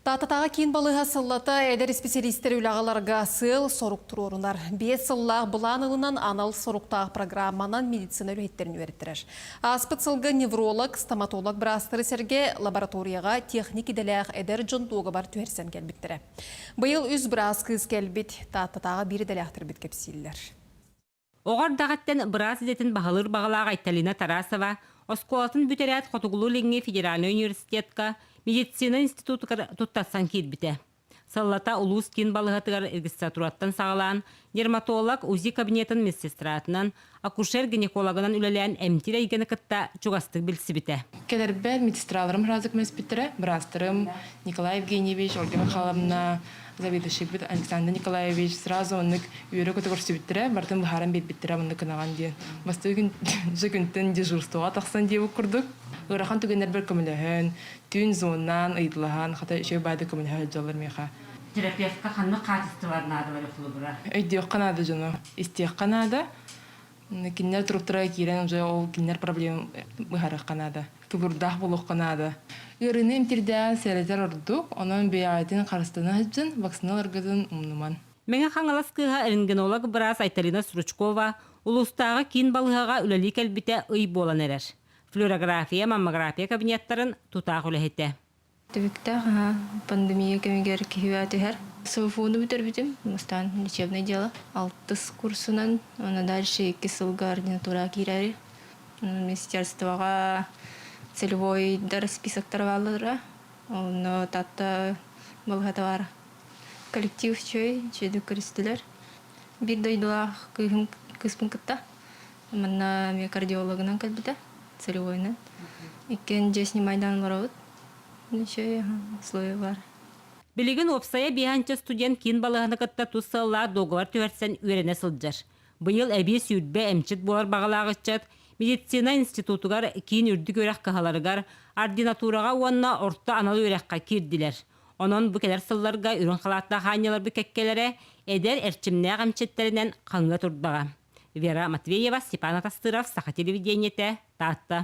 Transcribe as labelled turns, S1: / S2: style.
S1: Тататаға кейін балыға сыллата әдер специалистер үлағаларға сыл сорук тұрорынар. 5 сыллақ бұлан ылынан анал соруктағы программанан медицина үлеттерін өреттірер. Аспыт сылғы невролог, стоматолог бірастыры серге лабораторияға техник иделәқ әдер жонтуғы бар түерсен кәлбіттірі. Бұйыл үз біраз кыз кәлбіт тататаға бір иделәқтір бит кепсейлер.
S2: Оғар дағаттен біраз идетін бағалыр бағалаға Айталина Тарасова, Осколатын бүтерәт Хотугулу Ленге Федеральный университетка медицина институтыгар туттатсан кирбите. Саллата улус кин балығатыгар регистратураттан сағалан, дерматолог УЗИ кабинетін медсестратынан, акушер-гинекологынан үлелән әмтир әйгені кытта чугастық білсі бите.
S3: Келербәл медсестраларым разык мәспеттірі, бірастырым Николай Евгеньевич, Ольга Михайловна, заведующий Александр Николаевич, сразу оннык үйері көтігір сөбеттірі, бартын бұхаран бет-беттірі мұнды кынаған дейін. Басты жүгінтін дежурстуға тақсан дейі өкірдік. Ұрахан түгендер бір көміліғін, түйін зоннан, ұйдылыған, қата үшеу байды көміліғін жалыр меха.
S2: Терапевтка қанны қатысты бар нады бар өкілі бұра?
S3: Өйдеуқ қанады жыны, істеуқ қанады. Киннер тұруқтыра кейрен, ол киннер проблем бұхарық қанады. Күбірдақ болуқ қанады. Үріні емтірден сәрезер ұрдық, оның бейайтын қарыстаны ғыджын, вакциналарғызын ұмныман.
S2: Менге қаңалас кыға рентгенолог біраз Айталина Сручкова улустағы кин балығаға үләлі кәлбіте ұй болан әрер. Флюорография, маммография кабинеттарын тұтақ үләхетті.
S4: Төвіктіға пандемия кемегер кехуәті әр. Софуны бүтер бітім, мұстан лечебный дело. 6 курсынан, оны дальше 2 сылға ординатура кейрәрі. Министерствоға целевой дар списоктар валыра. Оны татта балғата бар. Коллектив чөйді көрістілер. Бір дойдылақ кыспын кытта. Манна мен кардиологынан кәлбіті, целевойынан. Екен же снимайдан барауыд. Ничего, условия бар.
S2: Билигин опсая биханча студент кин балығаны кытта туссалла договор түверсен үйрене сылджар. Бұйыл әбе сүйдбе әмчет болар бағалағычат, медицина институтугар кин үрдік өрек кахаларыгар, ординатураға уанна орта аналы өрекқа кирдилер. Онон bu keler сылларга үрін қалатта ханялар bu кәккелері әдер әрчімне ғамчеттерінен қаңға тұрдаға. Вера Матвеева, Степан Атастыров, Саха телевидениете, Татта.